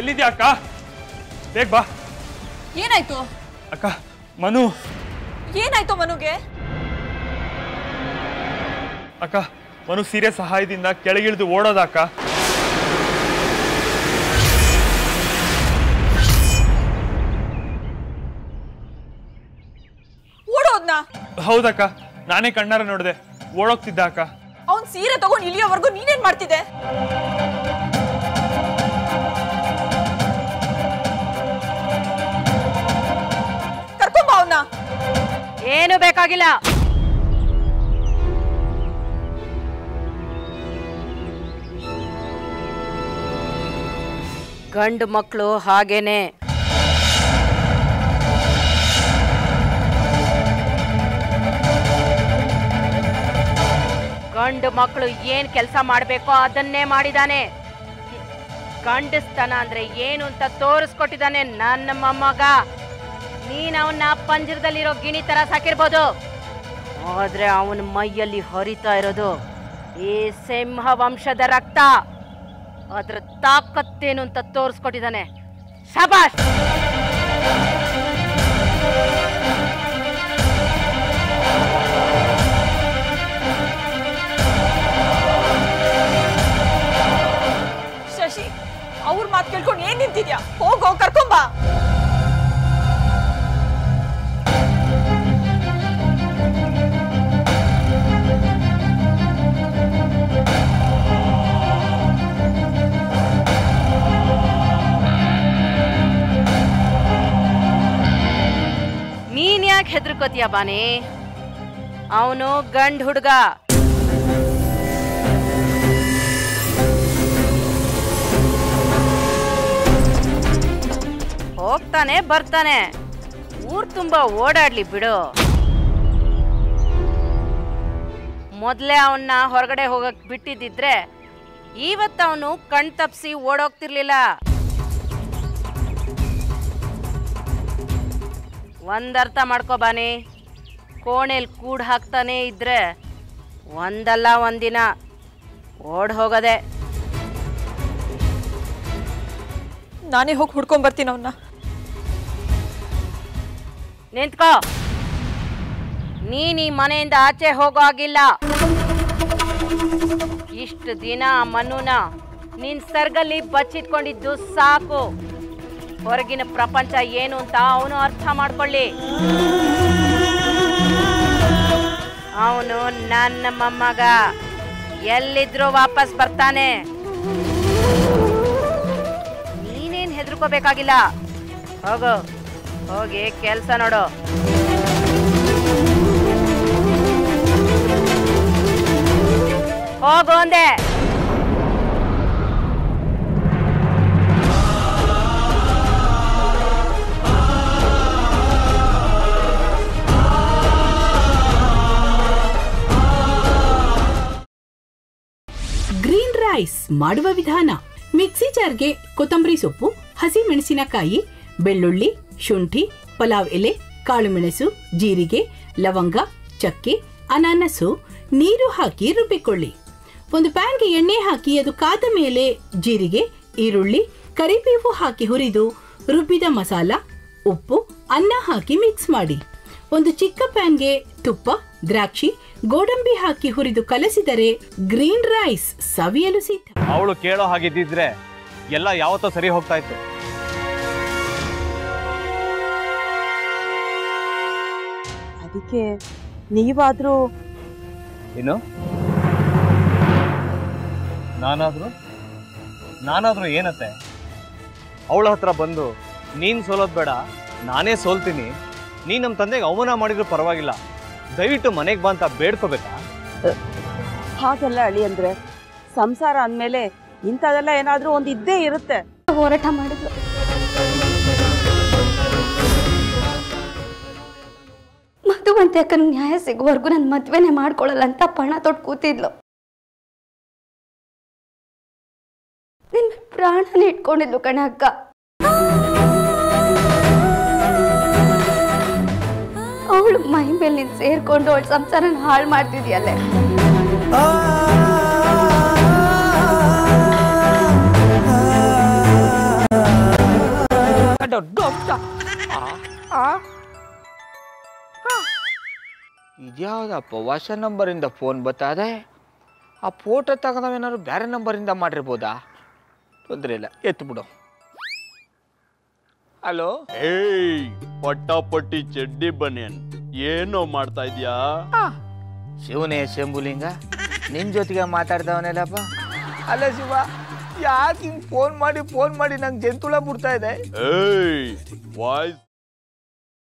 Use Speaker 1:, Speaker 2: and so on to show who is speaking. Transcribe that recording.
Speaker 1: ಎಲ್ಲಿದ್ಯಾ ಅಕ್ಕ? ಬೇಗ ಬಾ.
Speaker 2: ಏನಾಯ್ತು
Speaker 1: ಅಕ್ಕ? ಮನು
Speaker 2: ಏನಾಯ್ತು ಮನುಗೆ?
Speaker 1: ಅಕ್ಕ, ಮನು ಸೀರೆ ಸಹಾಯದಿಂದ ಕೆಳಗಿಳಿದು ಓಡೋದ ಅಕ್ಕ.
Speaker 2: ಓಡೋದ್ನಾ?
Speaker 1: ಹೌದಕ್ಕ, ನಾನೇ ಕಣ್ಣಾರ ನೋಡಿದೆ. ಓಡೋಗ್ತಿದ್ದ ಅಕ್ಕ.
Speaker 2: ಅವನ್ ಸೀರೆ ತಗೊಂಡು ಇಲ್ಲಿಯವರೆಗೂ ನೀನೇನ್ ಮಾಡ್ತಿದ್ದೆ? ಕರ್ಕೊಂಬ ಅವನ್ನ.
Speaker 3: ಏನು ಬೇಕಾಗಿಲ್ಲ. ಗಂಡು ಮಕ್ಕಳು ಹಾಗೇನೆ. ಗಂಡು ಮಕ್ಕಳು ಏನ್ ಕೆಲಸ ಮಾಡ್ಬೇಕೋ ಅದನ್ನೇ ಮಾಡಿದಾನೆ. ಗಂಡಸ್ತನ ಅಂದ್ರೆ ಏನು ಅಂತ ತೋರಿಸ್ಕೊಟ್ಟಿದ್ದಾನೆ ನನ್ನ ಮೊಮ್ಮಗ. ನೀನ್ ಅವನ್ನ ಪಂಜರದಲ್ಲಿರೋ ಗಿಣಿ ತರ ಸಾಕಿರ್ಬೋದು, ಆದ್ರೆ ಅವನ ಮೈಯಲ್ಲಿ ಹರಿತಾ ಇರೋದು ಈ ಸಿಂಹ ವಂಶದ ರಕ್ತ. ಅದ್ರ ತಾಕತ್ತೇನು ಅಂತ ತೋರಿಸ್ಕೊಟ್ಟಿದ್ದಾನೆ. ಶಬಾಷ್.
Speaker 2: ಶಶಿ, ಅವ್ರ ಮಾತು ಕೇಳ್ಕೊಂಡು ಏನ್ ನಿಂತಿದ್ಯಾ? ಹೋಗೋ, ಕರ್ಕೊಂಬ.
Speaker 3: ನೀನ್ ಯಾಕೆ ಹೆದರ್ಕೋತೀಯ ಬಾನಿ? ಅವನು ಗಂಡ್ ಹುಡುಗ. ಹೋಗ್ತಾನೆ ಬರ್ತಾನೆ, ಊರ್ ತುಂಬಾ ಓಡಾಡ್ಲಿ ಬಿಡು. ಮೊದ್ಲೇ ಅವನ್ನ ಹೊರಗಡೆ ಹೋಗಕ್ ಬಿಟ್ಟಿದ್ದಿದ್ರೆ ಇವತ್ತವನು ಕಣ್ ತಪ್ಸಿ ಓಡೋಗ್ತಿರ್ಲಿಲ್ಲ. ಒಂದರ್ಥ ಮಾಡ್ಕೋ ಬಾನಿ, ಕೋಣೆಲ್ ಕೂಡ್ ಹಾಕ್ತಾನೆ ಇದ್ರೆ ಒಂದಲ್ಲ ಒಂದಿನ ಓಡ್ ಹೋಗದೆ.
Speaker 2: ನಾನೇ ಹೋಗಿ ಹುಡ್ಕೊಂಡ್ ಬರ್ತೀನಿ ಅವನ್ನ.
Speaker 3: ನಿಂತ್ಕೋ. ನೀನ್ ಈ ಮನೆಯಿಂದ ಆಚೆ ಹೋಗೋ ಆಗಿಲ್ಲ. ಇಷ್ಟು ದಿನ ಆ ಮನುನ ನೀನ್ ಸರ್ಗಲ್ಲಿ ಬಚ್ಚಿಟ್ಕೊಂಡಿದ್ದು ಸಾಕು. ಹೊರಗಿನ ಪ್ರಪಂಚ ಏನು ಅಂತ ಅವನು ಅರ್ಥ ಮಾಡ್ಕೊಳ್ಳಿ. ಅವನು ನನ್ನ ಮೊಮ್ಮಗ, ಎಲ್ಲಿದ್ರೂ ವಾಪಸ್ ಬರ್ತಾನೆ. ನೀನೇನ್ ಹೆದರ್ಕೋಬೇಕಾಗಿಲ್ಲ. ಹೋಗು, ಹೋಗಿ ಕೆಲ್ಸ ನೋಡು. ಹೋಗು ಅಂದೆ.
Speaker 4: ಗ್ರೀನ್ ರೈಸ್ ಮಾಡುವ ವಿಧಾನ. ಮಿಕ್ಸಿ ಜಾರ್ಗೆ ಕೊತ್ತಂಬರಿ ಸೊಪ್ಪು, ಹಸಿ ಮೆಣಸಿನಕಾಯಿ, ಬೆಳ್ಳುಳ್ಳಿ, ಶುಂಠಿ, ಪಲಾವ್ ಎಲೆ, ಕಾಳುಮೆಣಸು, ಜೀರಿಗೆ, ಲವಂಗ, ಚಕ್ಕೆ, ಅನಾನಸು, ನೀರು ಹಾಕಿ ರುಬ್ಬಿಕೊಳ್ಳಿ. ಒಂದು ಪ್ಯಾನ್ಗೆ ಎಣ್ಣೆ ಹಾಕಿ ಅದು ಕಾದ ಮೇಲೆ ಜೀರಿಗೆ, ಈರುಳ್ಳಿ, ಕರಿಬೇವು ಹಾಕಿ ಹುರಿದು ರುಬ್ಬಿದ ಮಸಾಲ, ಉಪ್ಪು, ಅನ್ನ ಹಾಕಿ ಮಿಕ್ಸ್ ಮಾಡಿ. ಒಂದು ಚಿಕ್ಕ ಪ್ಯಾನ್ಗೆ ತುಪ್ಪ, ದ್ರಾಕ್ಷಿ, ಗೋಡಂಬಿ ಹಾಕಿ ಹುರಿದು ಕಲಸಿದರೆ ಗ್ರೀನ್ ರೈಸ್ ಸವಿಯಲು ಸಿದ್ಧ.
Speaker 5: ಅವಳು ಕೇಳೋ ಹಾಗಿದ್ದಿದ್ರೆ ಎಲ್ಲ ಯಾವತ್ತೋ ಸರಿ ಹೋಗ್ತಾ ಇತ್ತು.
Speaker 6: ಅದಕ್ಕೆ ನೀವಾದ್ರೂ
Speaker 5: ಏನು? ನಾನಾದ್ರೂ ಏನತ್ತೆ? ಅವಳ ಹತ್ರ ಬಂದು ನೀನ್ ಸೋಲೋದ್ ಬೇಡ, ನಾನೇ ಸೋಲ್ತೀನಿ, ನೀನ್ ನಮ್ಮ ತಂದೆಗೆ ಅವಮಾನ ಮಾಡಿದ್ರು ಪರವಾಗಿಲ್ಲ, ದಯವಿಟ್ಟು ಮನೆಗೆ ಬಾ ಅಂತ ಬೇಡ್ಕೋಬೇಕಾ?
Speaker 6: ಹಾಗೆಲ್ಲ ಅಳಿ ಅಂದ್ರೆ ಸಂಸಾರ ಅಂದ್ಮೇಲೆ ಇಂಥದೆಲ್ಲ ಏನಾದ್ರೂ ಒಂದು ಇದ್ದೇ ಇರುತ್ತೆ.
Speaker 7: ಹೋರಾಟ ಮಾಡಿದ್ಲು. ಮಧುವಂತೆ ಅಕ್ಕನ ನ್ಯಾಯ ಸಿಗುವವರೆಗೂ ನನ್ನ ಮದ್ವೆನೆ ಮಾಡ್ಕೊಳ್ಳಲ್ಲ ಅಂತ ಪಣ ತೊಟ್ಟು ಕೂತಿದ್ಲು. ನಿನ್ನ ಪ್ರಾಣನೇ ಇಟ್ಕೊಂಡಿದ್ಲು ಕಣೆ ಅಕ್ಕ. ಅವಳು ಮೈ ಮೇಲೆ ನೀನು ಸೇರ್ಕೊಂಡು ಅವಳ ಸಂಸಾರನ ಹಾಳು ಮಾಡ್ತಿದ್ಯಲ್ಲೇ.
Speaker 8: ದೊಡ್ಡ ಅಂತ ಇದ್ಯಾವುದಪ್ಪ ಹೊಸ ನಂಬರಿಂದ ಫೋನ್ ಬತ್ತದೆ. ಆ ಫೋಟೋ ತಗೊಂಡವೇನಾದ್ರು ಬೇರೆ ನಂಬರಿಂದ ಮಾಡಿರ್ಬೋದಾ? ತೊಂದರೆ ಇಲ್ಲ, ಎತ್ತು ಬಿಡು. ಹಲೋ,
Speaker 9: ಏಯ್ ಪಟ್ಟಾಪಟ್ಟಿ ಚಡ್ಡಿ ಬನಿಯನ್, ಏನೋ ಮಾಡ್ತಾ ಇದ್ಯಾ?
Speaker 8: ಶಿವನೇ ಶಂಭುಲಿಂಗ, ನಿನ್ ಜೊತೆಗೆ ಮಾತಾಡ್ದವನೆಲ್ಲಪ್ಪ. ಅಲ್ಲ ಶಿವ, ಯಾಕೆ ಹಿಂಗ್ ಫೋನ್ ಮಾಡಿ ನಂಗೆ ಜಂತುಳ ಬಿಡ್ತಾ ಇದೆ?
Speaker 9: ಏಯ್ ವಾಯ್ಸ್